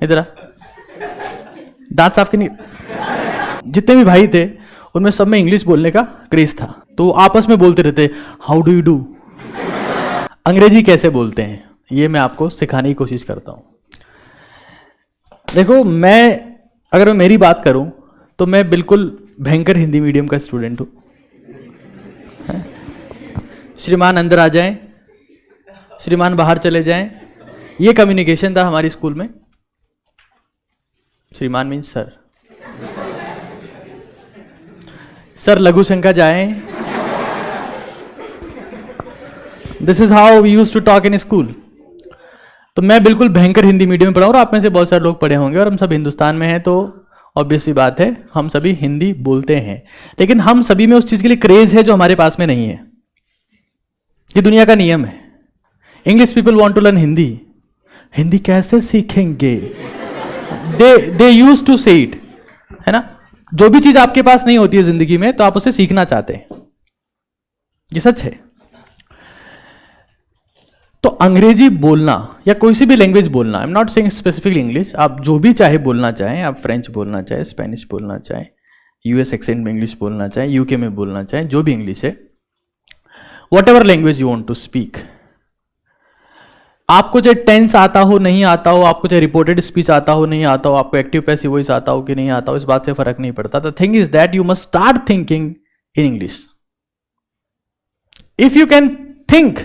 इधर आ, दांत साफ के नहीं। जितने भी भाई थे उनमें सब में इंग्लिश बोलने का क्रेज था, तो आपस में बोलते रहते हाउ डू यू डू। अंग्रेजी कैसे बोलते हैं ये मैं आपको सिखाने की कोशिश करता हूं। देखो, अगर मैं मेरी बात करूं तो मैं बिल्कुल भयंकर हिंदी मीडियम का स्टूडेंट हूं। श्रीमान अंदर आ जाएं, श्रीमान बाहर चले जाएं, ये कम्युनिकेशन था हमारी स्कूल में। श्रीमान मीन्स सर, सर लघु शंका जाएं। This is how we used to talk in school. तो मैं बिल्कुल भयंकर हिंदी मीडियम में पढ़ा, और आप में से बहुत सारे लोग पढ़े होंगे, और हम सब हिंदुस्तान में हैं, तो ऑब्वियस सी बात है हम सभी हिंदी बोलते हैं। लेकिन हम सभी में उस चीज के लिए क्रेज है जो हमारे पास में नहीं है। ये दुनिया का नियम है। English people want to learn Hindi. Hindi कैसे सीखेंगे? They use to say it, है ना। जो भी चीज आपके पास नहीं होती है जिंदगी में तो आप उसे सीखना चाहते हैं, ये सच है। तो अंग्रेजी बोलना या कोई सी भी लैंग्वेज बोलना, I am not saying specifically English, आप जो भी चाहे बोलना चाहें, आप फ्रेंच बोलना चाहें, स्पेनिश बोलना चाहें, यूएस एक्सेंट में इंग्लिश बोलना चाहें, यूके में बोलना चाहें, जो भी इंग्लिश है, whatever language you want to speak, आपको चाहे टेंस आता हो नहीं आता हो, आपको चाहे रिपोर्टेड स्पीच आता हो नहीं आता हो, आपको एक्टिव पैसिव वॉइस आता हो कि नहीं आता हो, इस बात से फर्क नहीं पड़ता। The thing is that you must start thinking in English. If you can think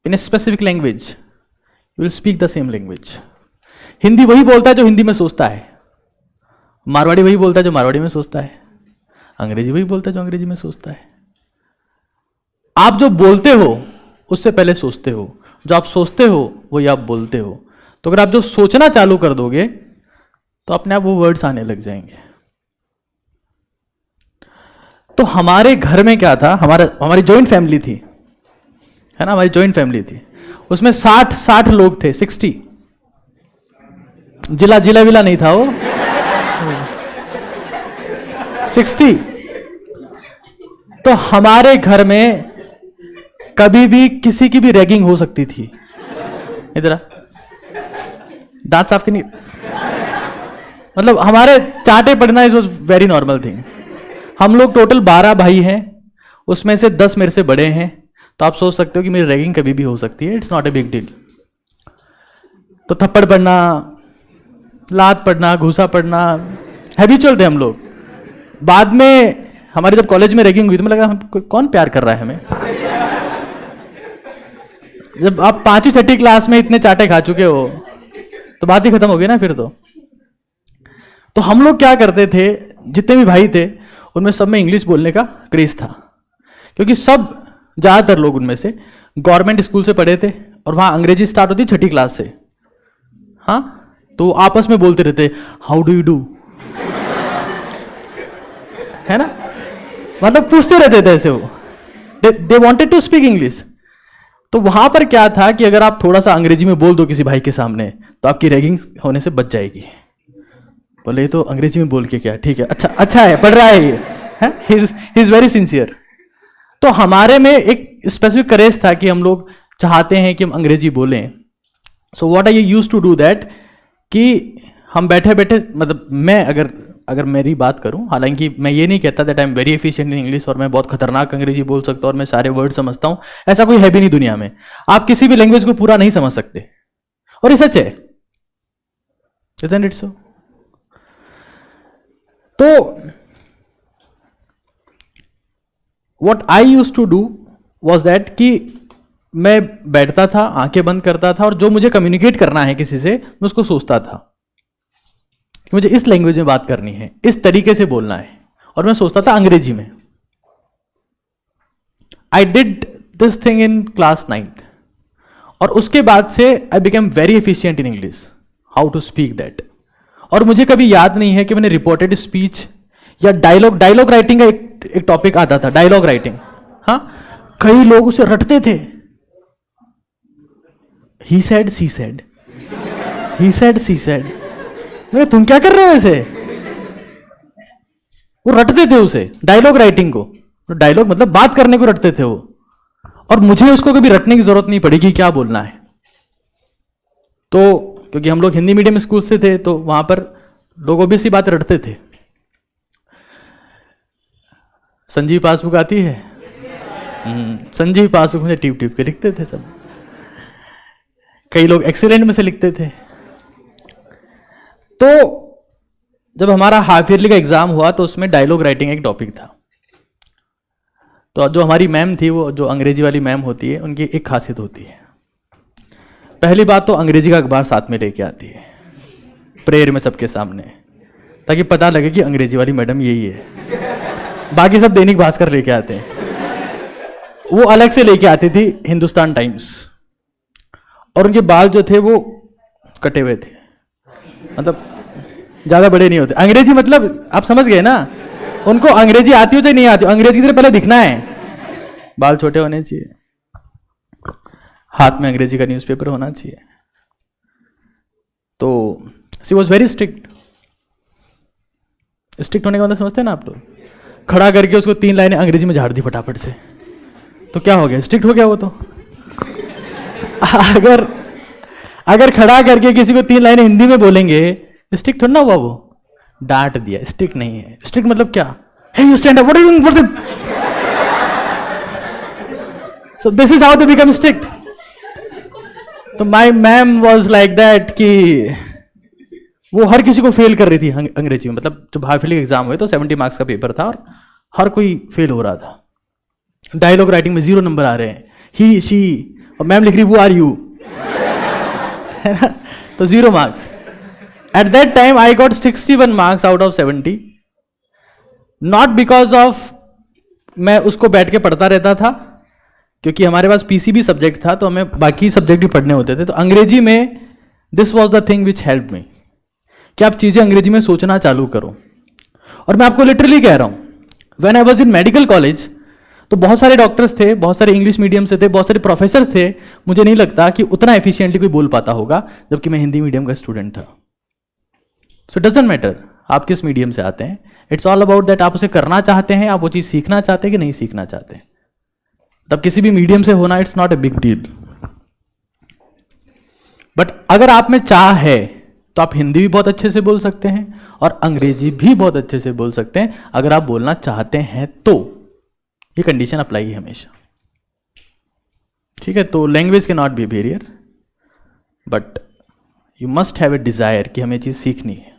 in a specific language you will speak the same language. Hindi वही बोलता है जो हिंदी में सोचता है, मारवाड़ी वही बोलता है जो मारवाड़ी में सोचता है, अंग्रेजी वही बोलता है जो अंग्रेजी में सोचता है। आप जो बोलते हो उससे पहले सोचते हो, जो आप सोचते हो वही आप बोलते हो। तो अगर आप जो सोचना चालू कर दोगे तो अपने आप वो वर्ड्स आने लग जाएंगे। तो हमारे घर में क्या था, हमारी जॉइंट फैमिली थी, है ना, हमारी जॉइंट फैमिली थी। उसमें 60 लोग थे, 60। जिला विला नहीं था वो, 60। तो हमारे घर में कभी भी किसी की भी रैगिंग हो सकती थी। इधर दांत साफ के नहीं, मतलब हमारे चाटे पड़ना is was very normal thing. हम लोग टोटल 12 भाई हैं, उसमें से 10 मेरे से बड़े हैं, तो आप सोच सकते हो कि मेरी रैगिंग कभी भी हो सकती है। It's not a big deal. तो थप्पड़ पड़ना, लात पड़ना, घूसा पड़ना हैबिचुअल थे हम लोग। बाद में हमारे जब कॉलेज में रैगिंग हुई तो मुझे लगा कौन प्यार कर रहा है हमें। जब आप 5वीं 6वीं क्लास में इतने चाटे खा चुके हो तो बात ही खत्म हो गई ना फिर तो हम लोग क्या करते थे, जितने भी भाई थे उनमें सब में इंग्लिश बोलने का क्रेज था, क्योंकि सब ज्यादातर लोग उनमें से गवर्नमेंट स्कूल से पढ़े थे और वहां अंग्रेजी स्टार्ट होती 6वीं क्लास से। हाँ, तो आपस में बोलते रहते हाउ डू यू डू, है ना, मतलब पूछते रहते थे ऐसे वो। They wanted to speak English. तो वहां पर क्या था कि अगर आप थोड़ा सा अंग्रेजी में बोल दो किसी भाई के सामने तो आपकी रैगिंग होने से बच जाएगी। बोले तो अंग्रेजी में बोल के क्या, ठीक है, अच्छा है, पढ़ रहा है ये, ही इज वेरी सिंसियर। तो हमारे में एक स्पेसिफिक करेज था कि हम लोग चाहते हैं कि हम अंग्रेजी बोलें। So what I used to do that कि हम बैठे बैठे, मतलब मैं अगर मेरी बात करूं, हालांकि मैं ये नहीं कहता that I am very efficient in English और मैं बहुत खतरनाक अंग्रेजी बोल सकता हूं और मैं सारे वर्ड समझता हूं, ऐसा कोई है भी नहीं दुनिया में। आप किसी भी लैंग्वेज को पूरा नहीं समझ सकते, और ये सच है। Isn't it so? तो what I used to do was that कि मैं बैठता था, आंखें बंद करता था, और जो मुझे कम्युनिकेट करना है किसी से मैं उसको सोचता था कि मुझे इस लैंग्वेज में बात करनी है, इस तरीके से बोलना है, और मैं सोचता था अंग्रेजी में। I did this thing in class 9th, और उसके बाद से I became very efficient in English, how to speak that. और मुझे कभी याद नहीं है कि मैंने रिपोर्टेड स्पीच या डायलॉग राइटिंग का एक टॉपिक आता था, डायलॉग राइटिंग। हाँ, कई लोग उसे रटते थे। He said she said, he said she said. तुम क्या कर रहे हो ऐसे? वो रटते थे उसे, डायलॉग राइटिंग को। डायलॉग मतलब बात करने को रटते थे वो, और मुझे उसको कभी रटने की जरूरत नहीं पड़ी कि क्या बोलना है। तो क्योंकि हम लोग हिंदी मीडियम स्कूल से थे तो वहां पर लोग ऑब्वियस सी बात रटते थे। संजीव पासबुक आती है? संजीव पासबुक में टिप टिप के लिखते थे सब। कई लोग एक्सीलेंट में से लिखते थे। तो जब हमारा हाफ ईयरली का एग्जाम हुआ तो उसमें डायलॉग राइटिंग एक टॉपिक था। तो जो हमारी मैम थी, वो जो अंग्रेजी वाली मैम होती है, उनकी एक खासियत होती है। पहली बात तो अंग्रेजी का अखबार साथ में लेके आती है प्रेयर में सबके सामने, ताकि पता लगे कि अंग्रेजी वाली मैडम यही है। बाकी सब दैनिक भास्कर लेके आते हैं। वो अलग से लेके आती थी हिंदुस्तान टाइम्स, और उनके बाल जो थे वो कटे हुए थे, मतलब ज्यादा बड़े नहीं होते। अंग्रेजी मतलब आप समझ गए ना, उनको अंग्रेजी आती हो चाहे नहीं आती हो, अंग्रेजी की तरह पहले दिखना है। बाल छोटे होने चाहिए, हाथ में अंग्रेजी का न्यूज़पेपर होना चाहिए। तो she was very strict. Strict होने का मतलब समझते हैं ना आप लोग? खड़ा करके उसको 3 लाइनें अंग्रेजी में झाड़ दी फटाफट से, तो क्या हो गया? स्ट्रिक्ट हो गया वो तो। अगर खड़ा करके किसी को 3 लाइनें हिंदी में बोलेंगे, स्ट्रिक्ट थोड़ा ना हुआ वो, डांट दिया। स्ट्रिक्ट नहीं है। स्ट्रिक्ट मतलब क्या? Hey you stand up, what are you doing? So this is how they become strict. तो my ma'am was like that कि वो हर किसी को फेल कर रही थी अंग्रेजी में। मतलब जब हाफ ईयरली एग्जाम हुए तो 70 मार्क्स का पेपर था और हर कोई फेल हो रहा था। डायलॉग राइटिंग में 0 नंबर आ रहे हैं, ही शी, और मैम लिख रही वो आर यू, है ना? तो 0 marks. At that time I got 61 marks out of 70, not because of मैं उसको बैठ के पढ़ता रहता था, क्योंकि हमारे पास पीसीबी सब्जेक्ट था तो हमें बाकी सब्जेक्ट भी पढ़ने होते थे। तो अंग्रेजी में this was the thing which help me कि आप चीजें अंग्रेजी में सोचना चालू करो। और मैं आपको लिटरली कह रहा हूं, when I was in medical college तो बहुत सारे डॉक्टर्स थे, बहुत सारे इंग्लिश मीडियम से थे, बहुत सारे प्रोफेसर थे। मुझे नहीं लगता कि उतना एफिशिएंटली कोई बोल पाता होगा, जबकि मैं हिंदी मीडियम का स्टूडेंट था। सो डजंट मैटर आप किस मीडियम से आते हैं, इट्स ऑल अबाउट दैट आप उसे करना चाहते हैं, आप वो चीज सीखना चाहते हैं कि नहीं सीखना चाहते। तब किसी भी मीडियम से होना it's not a big deal. But अगर आप में चाह है तो आप हिंदी भी बहुत अच्छे से बोल सकते हैं और अंग्रेजी भी बहुत अच्छे से बोल सकते हैं, अगर आप बोलना चाहते हैं तो। ये कंडीशन अप्लाई है हमेशा, ठीक है? तो लैंग्वेज के not be barrier, but you must have a Dzire कि हमें चीज सीखनी है।